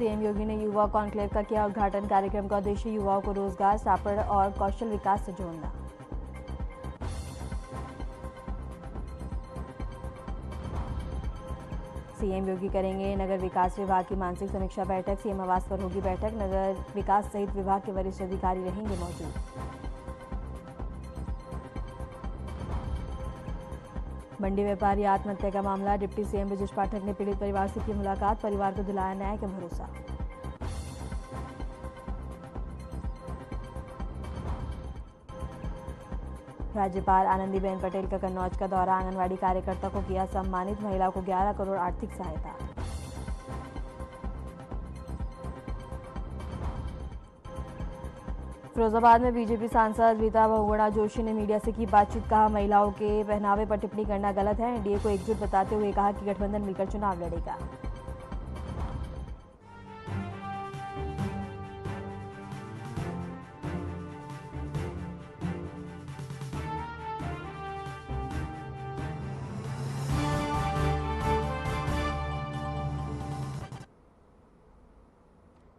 CM योगी ने युवा conclave का किया उद्घाटन। कार्यक्रम का उद्देश्य युवाओं को रोजगार, स्टार्टअप और कौशल विकास से जोड़ना। सीएम योगी करेंगे नगर विकास विभाग की मानसिक समीक्षा बैठक। सीएम आवास पर होगी बैठक। नगर विकास सहित विभाग के वरिष्ठ अधिकारी रहेंगे मौजूद। मंडी व्यापारी आत्महत्या का मामला। डिप्टी सीएम ब्रजेश पाठक ने पीड़ित परिवार से की मुलाकात। परिवार को दिलाया न्याय का भरोसा। राज्यपाल आनंदीबेन पटेल का कन्नौज का दौरा। आंगनवाड़ी कार्यकर्ता को किया सम्मानित। महिलाओं को 11 करोड़ आर्थिक सहायता। फिरोजाबाद में बीजेपी सांसद रीता बहुगुणा जोशी ने मीडिया से की बातचीत। कहा, महिलाओं के पहनावे पर टिप्पणी करना गलत है। एनडीए को एकजुट बताते हुए कहा कि गठबंधन मिलकर चुनाव लड़ेगा।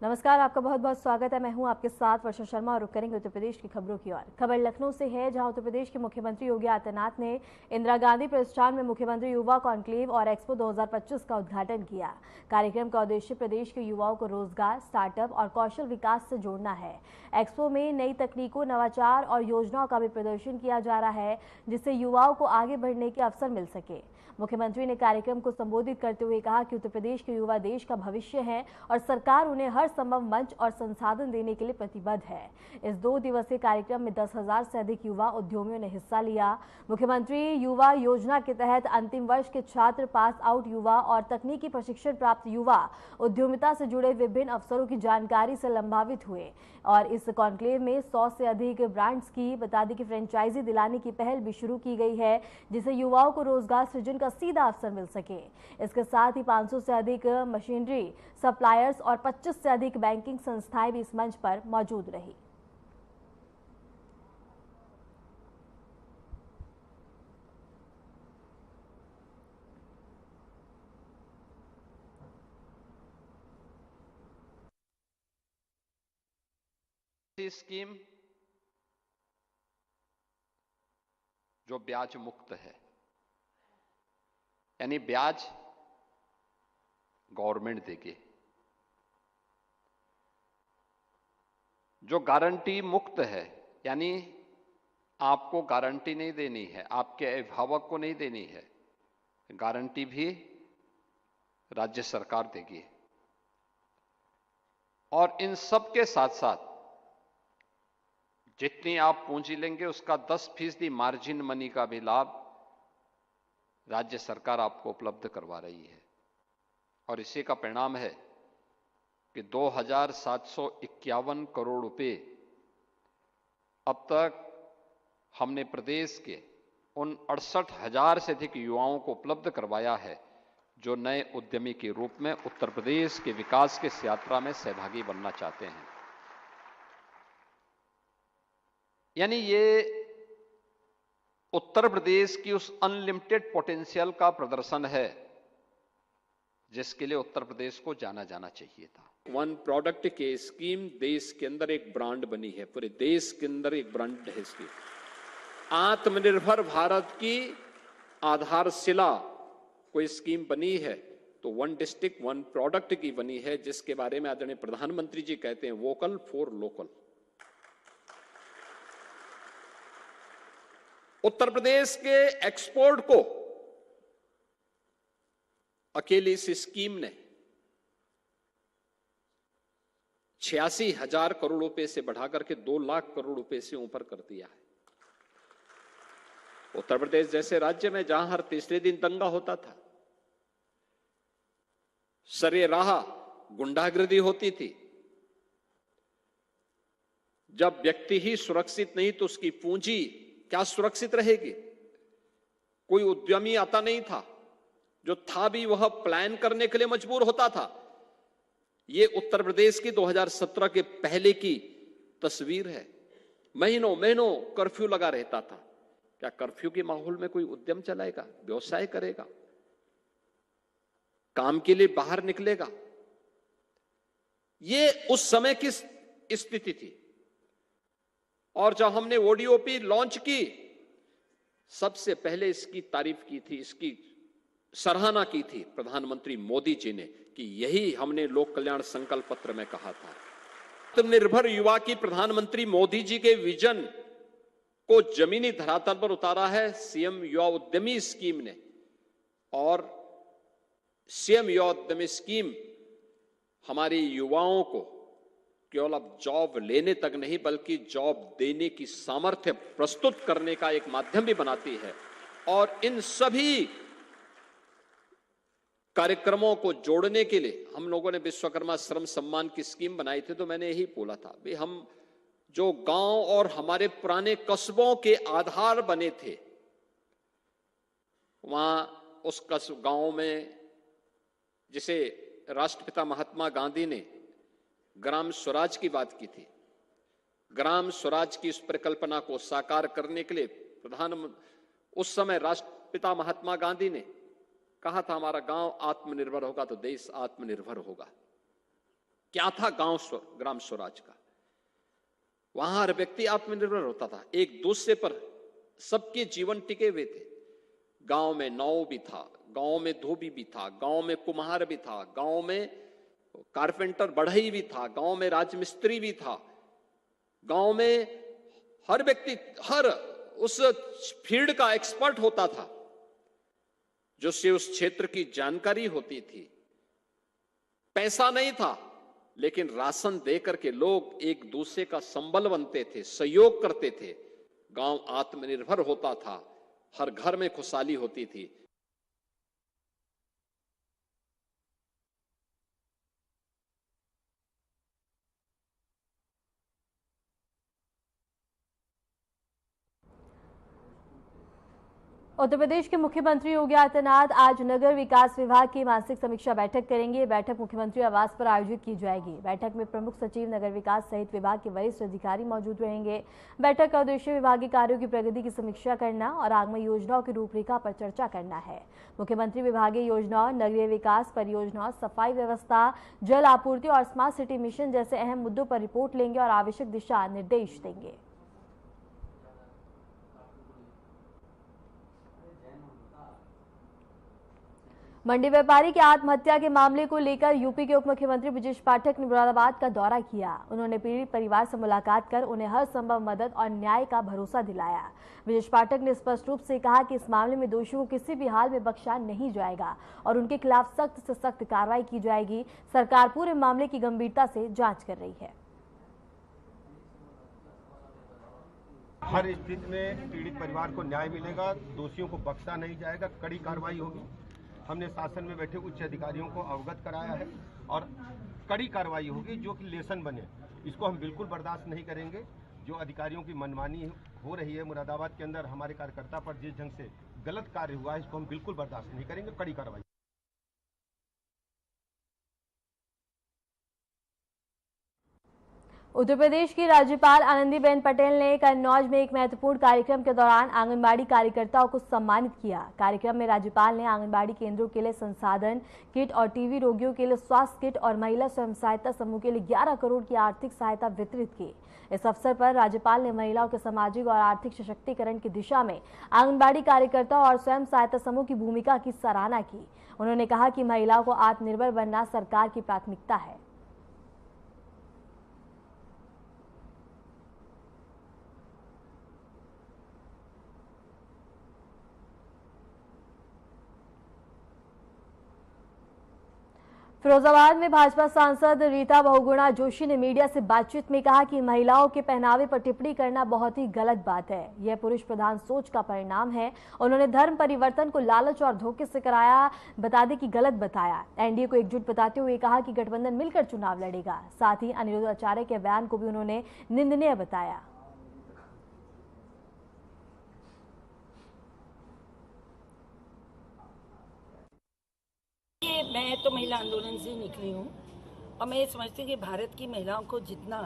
नमस्कार, आपका बहुत बहुत स्वागत है। मैं हूं आपके साथ वर्षा शर्मा और रुक करेंगे उत्तर प्रदेश की खबरों की ओर। खबर लखनऊ से है, जहां उत्तर प्रदेश के मुख्यमंत्री योगी आदित्यनाथ ने इंदिरा गांधी प्रतिष्ठान में मुख्यमंत्री युवा कॉन्क्लेव और एक्सपो 2025 का उद्घाटन किया। कार्यक्रम का उद्देश्य प्रदेश के युवाओं को रोजगार, स्टार्टअप और कौशल विकास से जोड़ना है। एक्सपो में नई तकनीकों, नवाचार और योजनाओं का भी प्रदर्शन किया जा रहा है, जिससे युवाओं को आगे बढ़ने के अवसर मिल सके। मुख्यमंत्री ने कार्यक्रम को संबोधित करते हुए कहा कि उत्तर प्रदेश के युवा देश का भविष्य हैं और सरकार उन्हें हर संभव मंच और संसाधन देने के लिए प्रतिबद्ध है। इस 2 दिवसीय कार्यक्रम में 10,000 से अधिक युवा उद्यमियों ने हिस्सा लिया। मुख्यमंत्री युवा योजना के तहत अंतिम वर्ष के छात्र, पास आउट युवा और तकनीकी प्रशिक्षण प्राप्त युवा उद्यमिता से जुड़े विभिन्न अवसरों की जानकारी से लाभान्वित हुए। और इस कॉन्क्लेव में 100 से अधिक ब्रांड्स की बता दें कि फ्रेंचाइजी दिलाने की पहल भी शुरू की गई है, जिससे युवाओं को रोजगार सृजन का सीधा अवसर मिल सके। इसके साथ ही 500 से अधिक मशीनरी सप्लायर्स और 25 से अधिक बैंकिंग संस्थाएं भी इस मंच पर मौजूद रही। स्कीम जो ब्याज मुक्त है, यानी ब्याज गवर्नमेंट देगी। जो गारंटी मुक्त है, यानी आपको गारंटी नहीं देनी है, आपके अभिभावक को नहीं देनी है, गारंटी भी राज्य सरकार देगी। और इन सब के साथ साथ जितनी आप पूंजी लेंगे उसका 10% मार्जिन मनी का भी लाभ राज्य सरकार आपको उपलब्ध करवा रही है। और इसी का परिणाम है कि 2,751 करोड़ रुपए अब तक हमने प्रदेश के उन 68,000 से अधिक युवाओं को उपलब्ध करवाया है, जो नए उद्यमी के रूप में उत्तर प्रदेश के विकास की इस यात्रा में सहभागी बनना चाहते हैं। यानी ये उत्तर प्रदेश की उस अनलिमिटेड पोटेंशियल का प्रदर्शन है जिसके लिए उत्तर प्रदेश को जाना जाना चाहिए था। वन प्रोडक्ट के स्कीम देश के अंदर एक ब्रांड बनी है, पूरे देश के अंदर एक ब्रांड है स्कीम। आत्मनिर्भर भारत की आधारशिला कोई स्कीम बनी है तो वन डिस्ट्रिक्ट वन प्रोडक्ट की बनी है, जिसके बारे में आदरणीय प्रधानमंत्री जी कहते हैं vocal for local. Uttar Pradesh के एक्सपोर्ट को अकेली इस स्कीम ने 86,000 करोड़ रुपए से बढ़ाकर के 2 लाख करोड़ रुपए से ऊपर कर दिया है। उत्तर प्रदेश जैसे राज्य में जहां हर तीसरे दिन दंगा होता था, सरेराह गुंडागर्दी होती थी, जब व्यक्ति ही सुरक्षित नहीं तो उसकी पूंजी क्या सुरक्षित रहेगी। कोई उद्यमी आता नहीं था, जो था भी वह प्लान करने के लिए मजबूर होता था। ये उत्तर प्रदेश की 2017 के पहले की तस्वीर है। महीनों महीनों कर्फ्यू लगा रहता था। क्या कर्फ्यू के माहौल में कोई उद्यम चलाएगा, व्यवसाय करेगा, काम के लिए बाहर निकलेगा? ये उस समय की स्थिति थी। और जब हमने ओडीओपी लॉन्च की, सबसे पहले इसकी तारीफ की थी, इसकी सराहना की थी प्रधानमंत्री मोदी जी ने कि यही हमने लोक कल्याण संकल्प पत्र में कहा था। आत्मनिर्भर युवा की प्रधानमंत्री मोदी जी के विजन को जमीनी धरातल पर उतारा है सीएम युवा उद्यमी स्कीम ने। और सीएम युवा उद्यमी स्कीम हमारे युवाओं को केवल अब जॉब लेने तक नहीं बल्कि जॉब देने की सामर्थ्य प्रस्तुत करने का एक माध्यम भी बनाती है। और इन सभी कार्यक्रमों को जोड़ने के लिए हम लोगों ने विश्वकर्मा श्रम सम्मान की स्कीम बनाई थी। तो मैंने यही बोला था भाई, हम जो गांव और हमारे पुराने कस्बों के आधार बने थे, वहां उस गांव में जिसे राष्ट्रपिता महात्मा गांधी ने ग्राम स्वराज की बात की थी, ग्राम स्वराज की इस परिकल्पना को साकार करने के लिए उस समय राष्ट्रपिता महात्मा गांधी ने कहा था हमारा गांव आत्मनिर्भर होगा तो देश आत्मनिर्भर होगा। क्या था ग्राम स्वराज का? वहां हर व्यक्ति आत्मनिर्भर होता था, एक दूसरे पर सबके जीवन टिके हुए थे। गांव में नाव भी था, गांव में धोबी भी था, गांव में कुम्हार भी था, गांव में कारपेंटर बढ़ई भी था, गांव में राजमिस्त्री भी था, गांव में हर व्यक्ति हर उस फील्ड का एक्सपर्ट होता था, जो से उस क्षेत्र की जानकारी होती थी। पैसा नहीं था, लेकिन राशन देकर के लोग एक दूसरे का संबल बनते थे, सहयोग करते थे। गांव आत्मनिर्भर होता था, हर घर में खुशहाली होती थी। उत्तर प्रदेश के मुख्यमंत्री योगी आदित्यनाथ आज नगर विकास विभाग की मासिक समीक्षा बैठक करेंगे। बैठक मुख्यमंत्री आवास पर आयोजित की जाएगी। बैठक में प्रमुख सचिव नगर विकास सहित विभाग के वरिष्ठ अधिकारी मौजूद रहेंगे। बैठक का उद्देश्य विभागीय कार्यों की प्रगति की समीक्षा करना और आगामी योजनाओं की रूपरेखा पर चर्चा करना है। मुख्यमंत्री विभागीय योजनाओं, नगरीय विकास परियोजनाओं, सफाई व्यवस्था, जल आपूर्ति और स्मार्ट सिटी मिशन जैसे अहम मुद्दों पर रिपोर्ट लेंगे और आवश्यक दिशा निर्देश देंगे। मंडी व्यापारी की आत्महत्या के मामले को लेकर यूपी के उप मुख्यमंत्री ब्रजेश पाठक ने मुरादाबाद का दौरा किया। उन्होंने पीड़ित परिवार से मुलाकात कर उन्हें हर संभव मदद और न्याय का भरोसा दिलाया। ब्रजेश पाठक ने स्पष्ट रूप से कहा कि इस मामले में दोषियों को किसी भी हाल में बख्शा नहीं जाएगा और उनके खिलाफ सख्त से सख्त कार्रवाई की जाएगी। सरकार पूरे मामले की गंभीरता से जांच कर रही है। हर स्थिति में पीड़ित परिवार को न्याय मिलेगा, दोषियों को बख्शा नहीं जाएगा, कड़ी कार्रवाई होगी। हमने शासन में बैठे उच्च अधिकारियों को अवगत कराया है और कड़ी कार्रवाई होगी जो कि लेसन बने। इसको हम बिल्कुल बर्दाश्त नहीं करेंगे। जो अधिकारियों की मनमानी हो रही है मुरादाबाद के अंदर, हमारे कार्यकर्ता पर जिस ढंग से गलत कार्य हुआ है, इसको हम बिल्कुल बर्दाश्त नहीं करेंगे, कड़ी कार्रवाई। उत्तर प्रदेश की राज्यपाल आनंदीबेन पटेल ने कन्नौज में एक महत्वपूर्ण कार्यक्रम के दौरान आंगनबाड़ी कार्यकर्ताओं को सम्मानित किया। कार्यक्रम में राज्यपाल ने आंगनबाड़ी केंद्रों के लिए संसाधन किट और टीबी रोगियों के लिए स्वास्थ्य किट और महिला स्वयं सहायता समूह के लिए 11 करोड़ की आर्थिक सहायता वितरित की। इस अवसर पर राज्यपाल ने महिलाओं के सामाजिक और आर्थिक सशक्तिकरण की दिशा में आंगनबाड़ी कार्यकर्ताओं और स्वयं सहायता समूह की भूमिका की सराहना की। उन्होंने कहा कि महिलाओं को आत्मनिर्भर बनना सरकार की प्राथमिकता है। फिरोजाबाद में भाजपा सांसद रीता बहुगुणा जोशी ने मीडिया से बातचीत में कहा कि महिलाओं के पहनावे पर टिप्पणी करना बहुत ही गलत बात है। यह पुरुष प्रधान सोच का परिणाम है। उन्होंने धर्म परिवर्तन को लालच और धोखे से कराया बताने की गलत बताया। एनडीए को एकजुट बताते हुए कहा कि गठबंधन मिलकर चुनाव लड़ेगा। साथ ही अनिरुद्ध आचार्य के बयान को भी उन्होंने निंदनीय बताया। मैं तो महिला आंदोलन से निकली हूँ और मैं ये समझती हूँ कि भारत की महिलाओं को जितना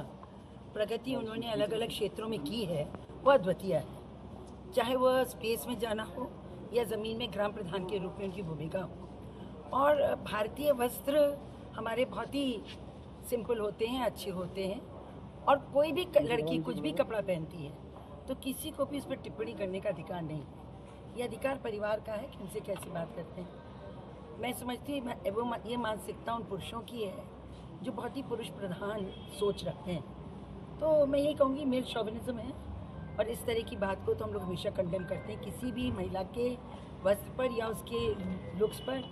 प्रगति उन्होंने अलग अलग क्षेत्रों में की है वह अद्वितीय है। चाहे वह स्पेस में जाना हो या ज़मीन में ग्राम प्रधान के रूप में उनकी भूमिका हो। और भारतीय वस्त्र हमारे बहुत ही सिंपल होते हैं, अच्छे होते हैं। और कोई भी लड़की कुछ भी कपड़ा पहनती है तो किसी को भी इस पर टिप्पणी करने का अधिकार नहीं है। ये अधिकार परिवार का है कि उनसे कैसे बात करते हैं। मैं समझती हूँ एवं ये मानसिकता उन पुरुषों की है जो बहुत ही पुरुष प्रधान सोच रखते हैं। तो मैं ये कहूँगी मेल शॉविनिज्म है, और इस तरह की बात को तो हम लोग हमेशा कंडेम करते हैं। किसी भी महिला के वस्त्र पर या उसके लुक्स पर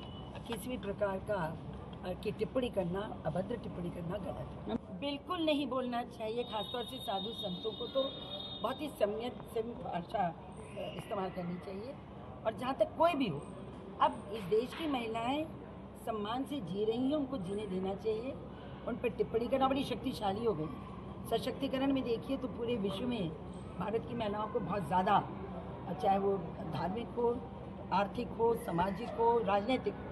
किसी भी प्रकार का की टिप्पणी करना, अभद्र टिप्पणी करना गलत है। बिल्कुल नहीं बोलना चाहिए। खासतौर से साधु संतों को तो बहुत ही संयत से भाषा इस्तेमाल करनी चाहिए। और जहाँ तक कोई भी हो, अब इस देश की महिलाएं सम्मान से जी रही हैं, उनको जीने देना चाहिए। उन पर टिप्पणी करना बड़ी शक्तिशाली हो गई। सशक्तिकरण में देखिए तो पूरे विश्व में भारत की महिलाओं को बहुत ज़्यादा, चाहे वो धार्मिक हो, आर्थिक हो, सामाजिक हो, राजनीतिक हो,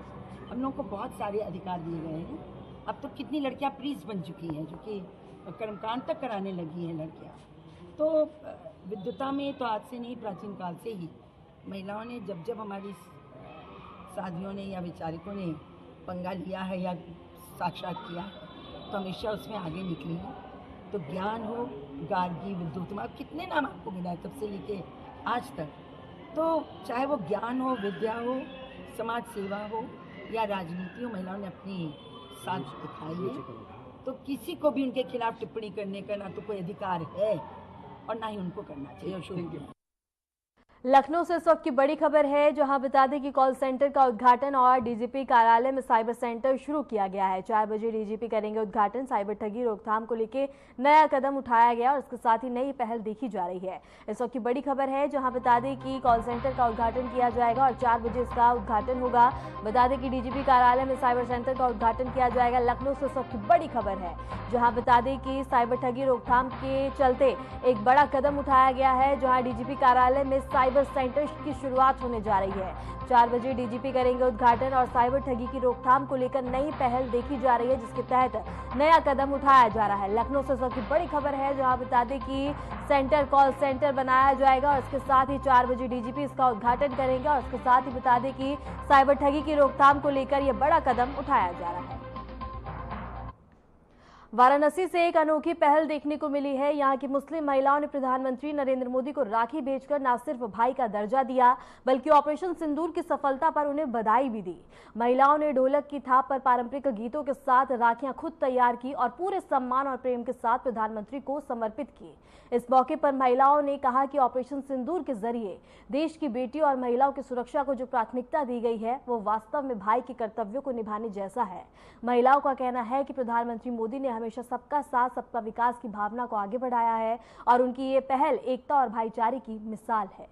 हम लोगों को बहुत सारे अधिकार दिए गए हैं। अब तो कितनी लड़कियां प्रीस बन चुकी हैं, जो कि कर्मकांड तक कराने लगी हैं लड़कियां। तो विद्वता में तो आज से नहीं, प्राचीन काल से ही महिलाओं ने जब जब हमारी साधियों ने या विचारकों ने पंगा लिया है या साक्षात किया है तो हमेशा उसमें आगे निकली है। तो ज्ञान हो, गार्गी, विद्युत, कितने नाम आपको मिला है तब से लेके आज तक। तो चाहे वो ज्ञान हो, विद्या हो, समाज सेवा हो या राजनीति हो, महिलाओं ने अपनी साथ दिखाई है। तो किसी को भी उनके खिलाफ टिप्पणी करने का ना तो कोई अधिकार है और ना ही उनको करना चाहिए। और शुरू लखनऊ से इस वक्त की बड़ी खबर है, जहां बता दें कि कॉल सेंटर का उद्घाटन और डीजीपी कार्यालय में साइबर सेंटर शुरू किया गया है। 4 बजे डीजीपी करेंगे उद्घाटन। साइबर ठगी रोकथाम को लेकर नया कदम उठाया गया और इसके साथ ही नई पहल देखी जा रही है। इस वक्त की बड़ी खबर है, जहां बता दें कि कॉल सेंटर का उद्घाटन किया जाएगा और 4 बजे इसका उद्घाटन होगा। बता दें कि डीजीपी कार्यालय में साइबर सेंटर का उद्घाटन किया जाएगा। लखनऊ से इस वक्त की बड़ी खबर है, जहां बता दें कि साइबर ठगी रोकथाम के चलते एक बड़ा कदम उठाया गया है, जहां डीजीपी कार्यालय में साइबर सेंटर की शुरुआत होने जा रही है। 4 बजे डीजीपी करेंगे उद्घाटन और साइबर ठगी की रोकथाम को लेकर नई पहल देखी जा रही है, जिसके तहत नया कदम उठाया जा रहा है। लखनऊ से सबकी बड़ी खबर है, जहां बता दें कि सेंटर कॉल सेंटर बनाया जाएगा और इसके साथ ही 4 बजे डीजीपी इसका उद्घाटन करेंगे और इसके साथ ही बता दें कि साइबर ठगी की रोकथाम को लेकर यह बड़ा कदम उठाया जा रहा है। वाराणसी से एक अनोखी पहल देखने को मिली है। यहाँ की मुस्लिम महिलाओं ने प्रधानमंत्री नरेंद्र मोदी को राखी भेजकर न सिर्फ भाई का दर्जा दिया, बल्कि ऑपरेशन सिंदूर की सफलता पर उन्हें बधाई भी दी। महिलाओं ने ढोलक की थाप पर पारंपरिक गीतों के साथ राखियां खुद तैयार की और पूरे सम्मान और प्रेम के साथ प्रधानमंत्री को समर्पित की। इस मौके पर महिलाओं ने कहा कि ऑपरेशन सिंदूर के जरिए देश की बेटियों और महिलाओं की सुरक्षा को जो प्राथमिकता दी गई है, वो वास्तव में भाई के कर्तव्यों को निभाने जैसा है। महिलाओं का कहना है कि प्रधानमंत्री मोदी ने हमेशा सबका साथ, सबका विकास की भावना को आगे बढ़ाया है और उनकी ये पहल एकता और भाईचारे की मिसाल है।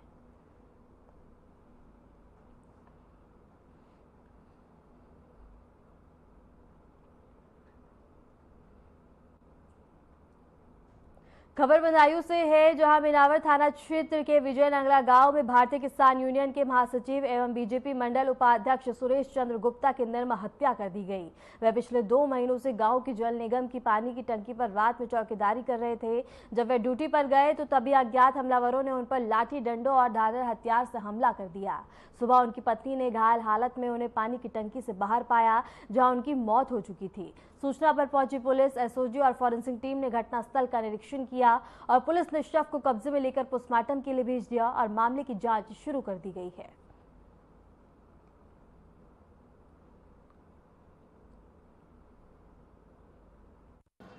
खबर बदायूं से है, जहां बिनावर थाना क्षेत्र के विजयनगरा गांव में भारतीय किसान यूनियन के महासचिव एवं बीजेपी मंडल उपाध्यक्ष सुरेश चंद्र गुप्ता की निर्मम हत्या कर दी गई। वे पिछले 2 महीनों से गांव की जल निगम की पानी की टंकी पर रात में चौकीदारी कर रहे थे। जब वे ड्यूटी पर गए तो तभी अज्ञात हमलावरों ने उन पर लाठी डंडों और धारदार हथियार से हमला कर दिया। सुबह उनकी पत्नी ने घायल हालत में उन्हें पानी की टंकी से बाहर पाया, जहां उनकी मौत हो चुकी थी। सूचना पर पहुंची पुलिस, एसओजी और फॉरेंसिक टीम ने घटनास्थल का निरीक्षण किया और पुलिस ने शव को कब्जे में लेकर पोस्टमार्टम के लिए भेज दिया और मामले की जांच शुरू कर दी गई है।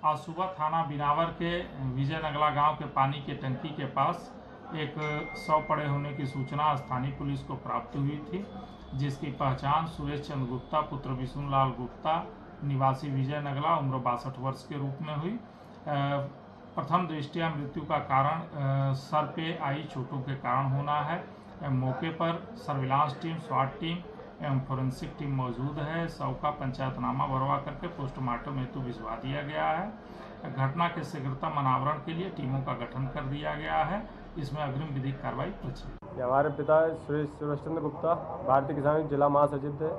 आज सुबह थाना बिनावर के विजयनगला गांव के पानी के टंकी के पास एक शव पड़े होने की सूचना स्थानीय पुलिस को प्राप्त हुई थी, जिसकी पहचान सुरेश चंद्र गुप्ता पुत्र विष्णुलाल गुप्ता निवासी विजयनगला उम्र 62 वर्ष के रूप में हुई। प्रथम दृष्टया मृत्यु का कारण सर पे आई चोटों के कारण होना है। मौके पर सर्विलांस टीम, स्वाट टीम एवं फोरेंसिक टीम मौजूद है। शव का पंचायतनामा भरवा करके पोस्टमार्टम हेतु भिजवा दिया गया है। घटना के शीघ्रतम अनावरण के लिए टीमों का गठन कर दिया गया है। इसमें अग्रिम विधिक कार्रवाई प्रचलित। हमारे पिता सुरेश चंद्र गुप्ता भारतीय किसान जिला महासचिव थे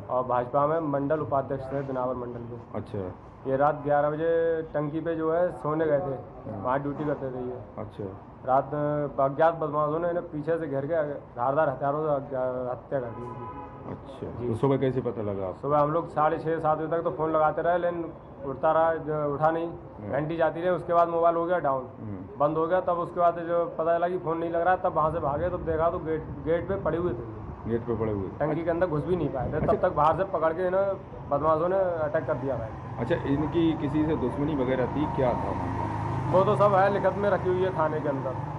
और भाजपा में मंडल उपाध्यक्ष थे बिनावर मंडल के। अच्छा। ये रात 11 बजे टंकी पे जो है सोने गए थे, वहाँ ड्यूटी करते थे ये। अच्छा। रात अज्ञात बदमाशों ने इन्हें पीछे से घेर के धारदार हथियारों से हत्या कर दी। अच्छा, तो सुबह कैसे पता लगा? सुबह हम लोग 6:30-7 बजे तक तो फ़ोन लगाते रहे, लेकिन उठता रहा, जो उठा नहीं, घंटी जाती रही, उसके बाद मोबाइल हो गया डाउन, बंद हो गया। तब उसके बाद जो पता चला कि फ़ोन नहीं लग रहा, तब वहाँ से भागे, तब देखा तो गेट पे पड़े हुए थे, गेट पे पड़े हुए, टंकी के अंदर घुस भी नहीं पाए थे। तब तक बाहर से पकड़ के इन्होंने बदमाशों ने अटैक कर दिया भाई। अच्छा, इनकी किसी से दुश्मनी वगैरह थी, क्या था? वो तो सब है, लिखत में रखी हुई है थाने के अंदर।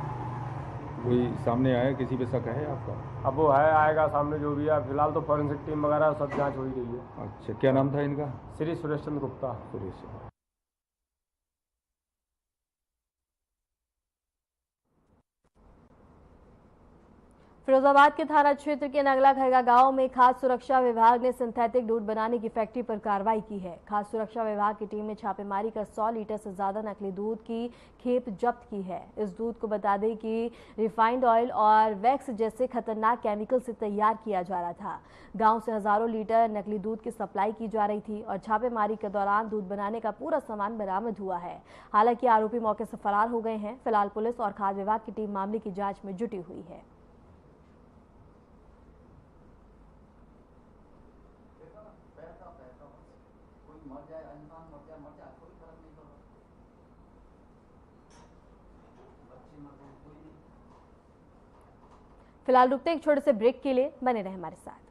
कोई सामने आया, किसी पे शक है आपका? अब वो है, आएगा सामने जो भी है। फिलहाल तो फॉरेंसिक टीम वगैरह सब जांच हो ही रही है। अच्छा, क्या नाम था इनका? श्री सुरेश चंद्र गुप्ता। सुरेश। फिरोजाबाद के थाना क्षेत्र के नगला खरगा गांव में खाद्य सुरक्षा विभाग ने सिंथेटिक दूध बनाने की फैक्ट्री पर कार्रवाई की है। खाद्य सुरक्षा विभाग की टीम ने छापेमारी कर 100 लीटर से ज्यादा नकली दूध की खेप जब्त की है। इस दूध को बता दें कि रिफाइंड ऑयल और वैक्स जैसे खतरनाक केमिकल से तैयार किया जा रहा था। गांव से हजारों लीटर नकली दूध की सप्लाई की जा रही थी और छापेमारी के दौरान दूध बनाने का पूरा सामान बरामद हुआ है। हालांकि आरोपी मौके से फरार हो गए हैं। फिलहाल पुलिस और खाद्य विभाग की टीम मामले की जाँच में जुटी हुई है। फिलहाल रुकते एक छोटे से ब्रेक के लिए, बने रहे हमारे साथ।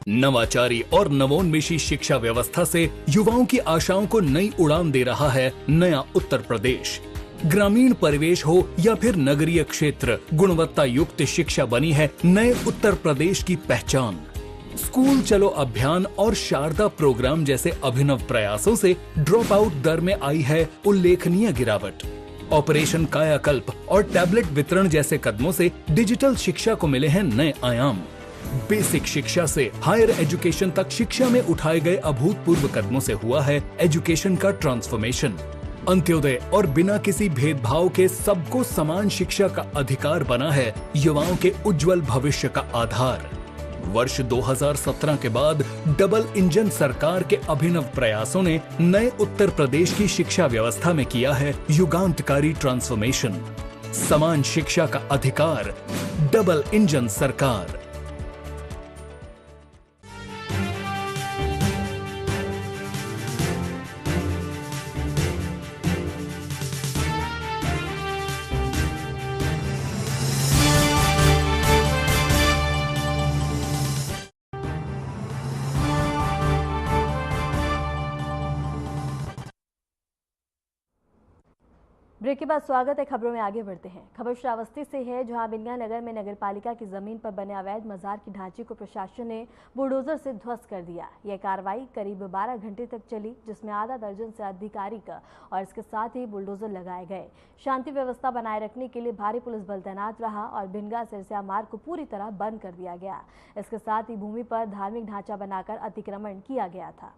नवाचारी और नवोन्मेषी शिक्षा व्यवस्था से युवाओं की आशाओं को नई उड़ान दे रहा है नया उत्तर प्रदेश। ग्रामीण परिवेश हो या फिर नगरीय क्षेत्र, गुणवत्ता युक्त शिक्षा बनी है नए उत्तर प्रदेश की पहचान। स्कूल चलो अभियान और शारदा प्रोग्राम जैसे अभिनव प्रयासों से ड्रॉप आउट दर में आई है उल्लेखनीय गिरावट। ऑपरेशन कायाकल्प और टैबलेट वितरण जैसे कदमों से डिजिटल शिक्षा को मिले हैं नए आयाम। बेसिक शिक्षा से हायर एजुकेशन तक शिक्षा में उठाए गए अभूतपूर्व कदमों से हुआ है एजुकेशन का ट्रांसफॉर्मेशन। अंत्योदय और बिना किसी भेदभाव के सबको समान शिक्षा का अधिकार बना है युवाओं के उज्जवल भविष्य का आधार। वर्ष 2017 के बाद डबल इंजन सरकार के अभिनव प्रयासों ने नए उत्तर प्रदेश की शिक्षा व्यवस्था में किया है युगांतकारी ट्रांसफॉर्मेशन। समान शिक्षा का अधिकार, डबल इंजन सरकार। ब्रेक के बाद स्वागत है। खबरों में आगे बढ़ते हैं। खबर श्रावस्ती से है, जहां बिनगा नगर में नगर पालिका की जमीन पर बने अवैध मजार की ढांचे को प्रशासन ने बुलडोजर से ध्वस्त कर दिया। यह कार्रवाई करीब 12 घंटे तक चली, जिसमें आधा दर्जन से अधिकारी और इसके साथ ही बुलडोजर लगाए गए। शांति व्यवस्था बनाए रखने के लिए भारी पुलिस बल तैनात रहा और बिनगा सिरसा मार्ग को पूरी तरह बंद कर दिया गया। इसके साथ ही भूमि पर धार्मिक ढांचा बनाकर अतिक्रमण किया गया था।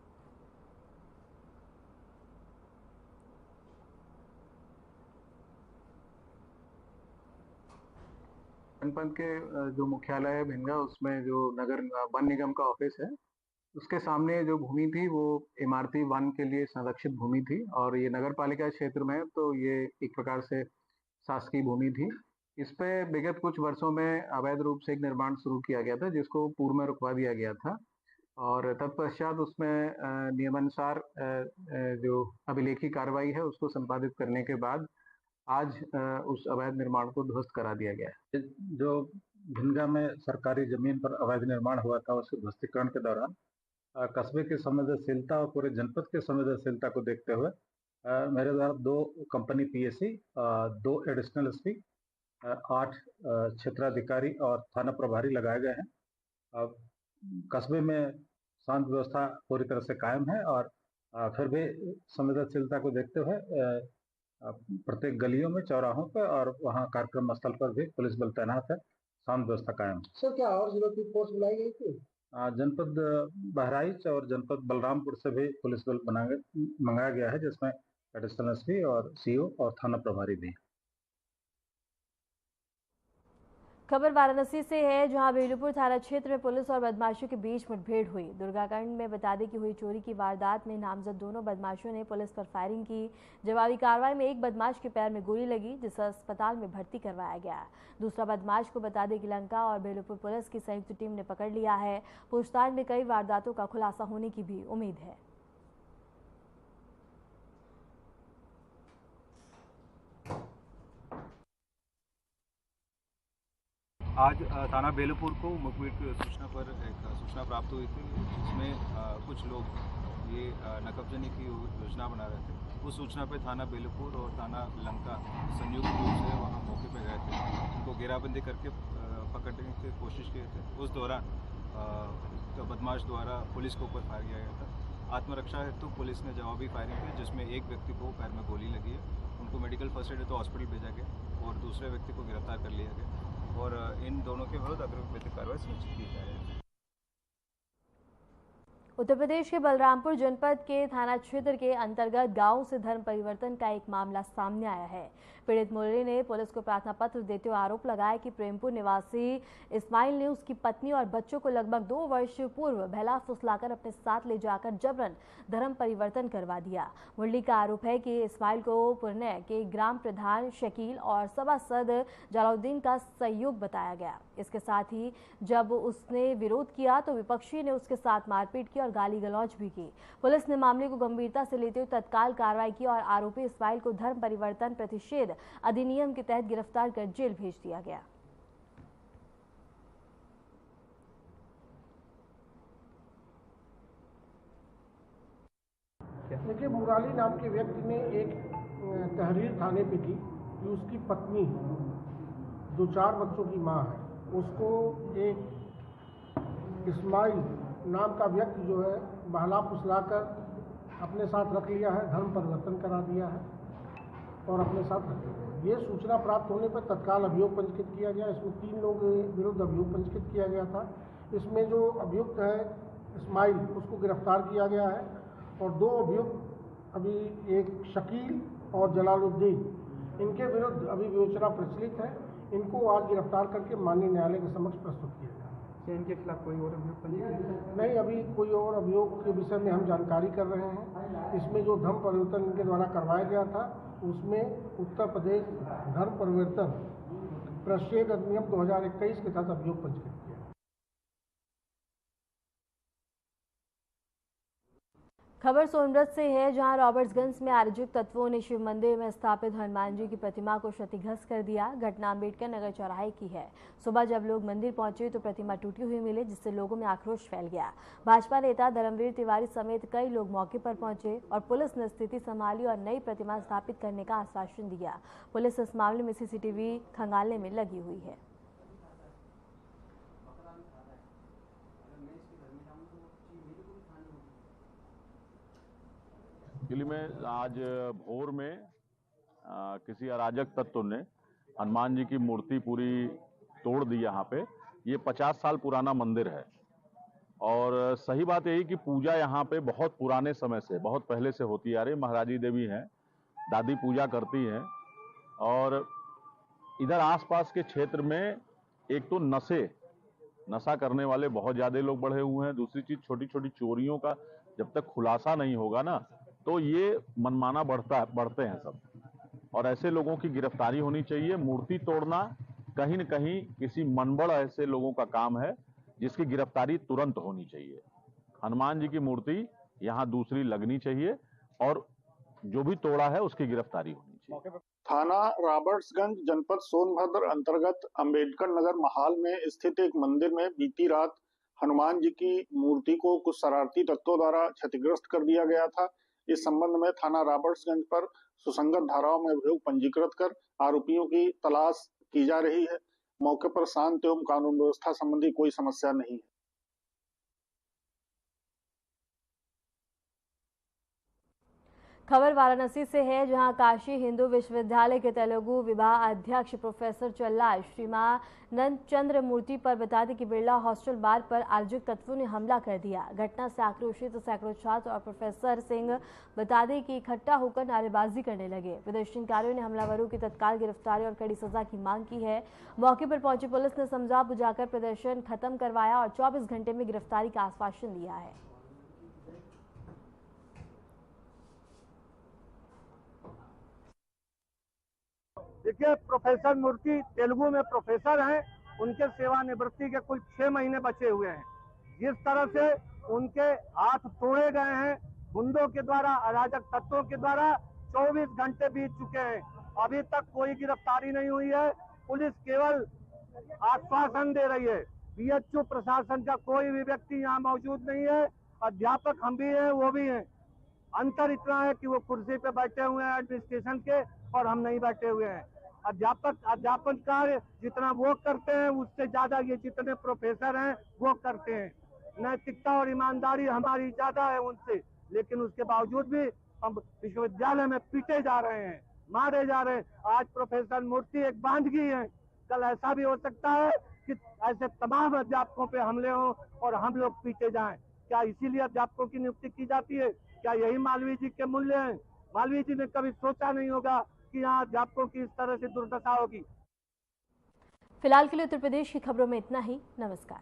जनपद के जो मुख्यालय है भिनगा, उसमें जो नगर वन निगम का ऑफिस है, उसके सामने जो भूमि थी वो इमारती वन के लिए संरक्षित भूमि थी और ये नगर पालिका क्षेत्र में, तो ये एक प्रकार से शासकीय भूमि थी। इस पे विगत कुछ वर्षों में अवैध रूप से एक निर्माण शुरू किया गया था, जिसको पूर्व में रुकवा दिया गया था और तत्पश्चात उसमें नियमानुसार जो अभिलेखी कार्रवाई है उसको संपादित करने के बाद आज उस अवैध निर्माण को ध्वस्त करा दिया गया है। जो भिनगा में सरकारी जमीन पर अवैध निर्माण हुआ था, उसके ध्वस्तीकरण के दौरान कस्बे की संवेदनशीलता और पूरे जनपद की संवेदनशीलता को देखते हुए मेरे द्वारा 2 कंपनी पीएससी, 2 एडिशनल एसपी, 8 क्षेत्राधिकारी और थाना प्रभारी लगाए गए हैं। कस्बे में शांति व्यवस्था पूरी तरह से कायम है और फिर भी संवेदनशीलता को देखते हुए प्रत्येक गलियों में, चौराहों पर और वहाँ कार्यक्रम स्थल पर भी पुलिस बल तैनात है। शांति व्यवस्था कायम है। सर, क्या और जिलों की फोर्स बुलाई गई थी? जनपद बहराइच और जनपद बलरामपुर से भी पुलिस बल मंगाया गया है, जिसमें एडिशनल एसपी और सीओ और थाना प्रभारी भी। खबर वाराणसी से है, जहां बेलूपुर थाना क्षेत्र में पुलिस और बदमाशों के बीच मुठभेड़ हुई। दुर्गाकंड में बता दें कि हुई चोरी की वारदात में नामजद दोनों बदमाशों ने पुलिस पर फायरिंग की। जवाबी कार्रवाई में एक बदमाश के पैर में गोली लगी, जिसे अस्पताल में भर्ती करवाया गया। दूसरा बदमाश को बता दें कि लंका और बेलूपुर पुलिस की संयुक्त टीम ने पकड़ लिया है। पूछताछ में कई वारदातों का खुलासा होने की भी उम्मीद है। आज थाना बेलूपुर को मुखबिर की सूचना पर एक सूचना प्राप्त हुई थी, जिसमें कुछ लोग ये नकबजनी की योजना बना रहे थे। उस सूचना पर थाना बेलूपुर और थाना लंका संयुक्त रूप से वहाँ मौके पर गए थे। उनको घेराबंदी करके पकड़ने की कोशिश किए थे। उस दौरान बदमाश द्वारा पुलिस के ऊपर फायर किया गया था। आत्मरक्षा हेतु पुलिस ने जवाबी फायरिंग की, जिसमें एक व्यक्ति को पैर में गोली लगी है। उनको मेडिकल फर्स्ट एड तो हॉस्पिटल भेजा गया और दूसरे व्यक्ति को गिरफ्तार कर लिया गया और इन दोनों के विरुद्ध अग्रिम विधिक कार्रवाई सुनिश्चित की जा रही है। उत्तर प्रदेश के बलरामपुर जनपद के थाना क्षेत्र के अंतर्गत गांव से धर्म परिवर्तन का एक मामला सामने आया है। पीड़ित मुरली ने पुलिस को प्रार्थना पत्र देते हुए आरोप लगाया कि प्रेमपुर निवासी इस्माइल ने उसकी पत्नी और बच्चों को लगभग 2 वर्ष पूर्व बहला फुसलाकर अपने साथ ले जाकर जबरन धर्म परिवर्तन करवा दिया। मुरली का आरोप है कि इस्माइल को पुरनय के ग्राम प्रधान शकील और सभासद जलालुद्दीन का सहयोग बताया गया। इसके साथ ही जब उसने विरोध किया तो विपक्षी ने उसके साथ मारपीट की और गाली गलौज भी की। पुलिस ने मामले को गंभीरता से लेते हुए तत्काल कार्रवाई की और आरोपी इस्माइल को धर्म परिवर्तन प्रतिषेध अधिनियम के तहत गिरफ्तार कर जेल भेज दिया गया। देखिए, मुराली नाम के व्यक्ति ने एक तहरीर थाने पे की कि उसकी पत्नी जो 4 बच्चों की मां है, उसको एक इस्माइल नाम का व्यक्ति जो है बहला फुसलाकर अपने साथ रख लिया है, धर्म परिवर्तन करा दिया है और अपने साथ रख लिया। ये सूचना प्राप्त होने पर तत्काल अभियोग पंजीकृत किया गया। इसमें 3 लोगों के विरुद्ध अभियोग पंजीकृत किया गया था। इसमें जो अभियुक्त है इस्माइल, उसको गिरफ्तार किया गया है और 2 अभियुक्त अभी एक शकील और जलालुद्दीन, इनके विरुद्ध अभी विवेचना प्रचलित है। इनको आज गिरफ्तार करके माननीय न्यायालय के समक्ष प्रस्तुत किया गया। इनके खिलाफ कोई और अभियोग पंजीकृत नहीं, अभी कोई और अभियोग के विषय में हम जानकारी कर रहे हैं। इसमें जो धर्म परिवर्तन इनके द्वारा करवाया गया था, उसमें उत्तर प्रदेश धर्म परिवर्तन प्रतिषेध अधिनियम 2021 के तहत अभियोग पंजीकृत किया। खबर सोनभद्र से है, जहां रॉबर्ट्सगंज में आयोजित तत्वों ने शिव मंदिर में स्थापित हनुमान जी की प्रतिमा को क्षतिग्रस्त कर दिया। घटना अम्बेडकर नगर चौराहे की है। सुबह जब लोग मंदिर पहुंचे तो प्रतिमा टूटी हुई मिली, जिससे लोगों में आक्रोश फैल गया। भाजपा नेता धर्मवीर तिवारी समेत कई लोग मौके पर पहुंचे और पुलिस ने स्थिति संभाली और नई प्रतिमा स्थापित करने का आश्वासन दिया। पुलिस इस मामले में सीसीटीवी खंगालने में लगी हुई है। दिल्ली में आज भोर में किसी अराजक तत्व ने हनुमान जी की मूर्ति पूरी तोड़ दी। यहाँ पे ये 50 साल पुराना मंदिर है और सही बात यही कि पूजा यहाँ पे बहुत पुराने समय से, बहुत पहले से होती आ रही। महाराजी देवी हैं, दादी पूजा करती हैं और इधर आसपास के क्षेत्र में एक तो नशा करने वाले बहुत ज्यादा लोग बढ़े हुए हैं। दूसरी चीज, छोटी छोटी चोरियों का जब तक खुलासा नहीं होगा ना, तो ये मनमाना बढ़ते हैं सब और ऐसे लोगों की गिरफ्तारी होनी चाहिए। मूर्ति तोड़ना कहीं न कहीं किसी मनबड़ ऐसे लोगों का काम है, जिसकी गिरफ्तारी तुरंत होनी चाहिए। हनुमान जी की मूर्ति यहाँ दूसरी लगनी चाहिए और जो भी तोड़ा है उसकी गिरफ्तारी होनी चाहिए। थाना रॉबर्ट्सगंज, जनपद सोनभद्र अंतर्गत अंबेडकर नगर महाल में स्थित एक मंदिर में बीती रात हनुमान जी की मूर्ति को कुछ शरारती तत्वों द्वारा क्षतिग्रस्त कर दिया गया था। इस संबंध में थाना रॉबर्ट्सगंज पर सुसंगत धाराओं में अभियोग पंजीकृत कर आरोपियों की तलाश की जा रही है। मौके पर शांति एवं कानून व्यवस्था संबंधी कोई समस्या नहीं है। खबर वाराणसी से है, जहां काशी हिंदू विश्वविद्यालय के तेलुगु विभाग अध्यक्ष प्रोफेसर चल्ला श्रीमानंद चंद्र मूर्ति पर बता दें कि बिरला हॉस्टल बार पर अराजक तत्वों ने हमला कर दिया। घटना से आक्रोशित सैकड़ों छात्र और प्रोफेसर सिंह बता दें कि इकट्ठा होकर नारेबाजी करने लगे। प्रदर्शनकारियों ने हमलावरों की तत्काल गिरफ्तारी और कड़ी सजा की मांग की है। मौके पर पहुंची पुलिस ने समझा बुझाकर प्रदर्शन खत्म करवाया और 24 घंटे में गिरफ्तारी का आश्वासन दिया है। देखिए, प्रोफेसर मूर्ति तेलुगु में प्रोफेसर हैं, उनके सेवानिवृत्ति के कुल 6 महीने बचे हुए हैं। जिस तरह से उनके हाथ तोड़े गए हैं गुंडों के द्वारा, अराजक तत्वों के द्वारा, 24 घंटे बीत चुके हैं, अभी तक कोई गिरफ्तारी नहीं हुई है। पुलिस केवल आश्वासन दे रही है। बीएचयू प्रशासन का कोई भी व्यक्ति यहाँ मौजूद नहीं है। अध्यापक हम भी हैं, वो भी हैं। अंतर इतना है कि वो कुर्सी पे बैठे हुए हैं एडमिनिस्ट्रेशन के और हम नहीं बैठे हुए हैं। अध्यापन कार्य जितना वो करते हैं उससे ज्यादा ये जितने प्रोफेसर हैं वो करते हैं। नैतिकता और ईमानदारी हमारी ज्यादा है उनसे, लेकिन उसके बावजूद भी हम विश्वविद्यालय में पीटे जा रहे हैं, मारे जा रहे हैं। आज प्रोफेसर मूर्ति एक बांधगी है, कल ऐसा भी हो सकता है कि ऐसे तमाम अध्यापकों पे हमले हों और हम लोग पीटे जाएं। क्या इसीलिए अध्यापकों की नियुक्ति की जाती है? क्या यही मालवीय जी के मूल्य हैं? मालवीय जी ने कभी सोचा नहीं होगा कि यहाँ अध्यापकों की इस तरह से दुर्दशा होगी। फिलहाल के लिए उत्तर प्रदेश की खबरों में इतना ही। नमस्कार।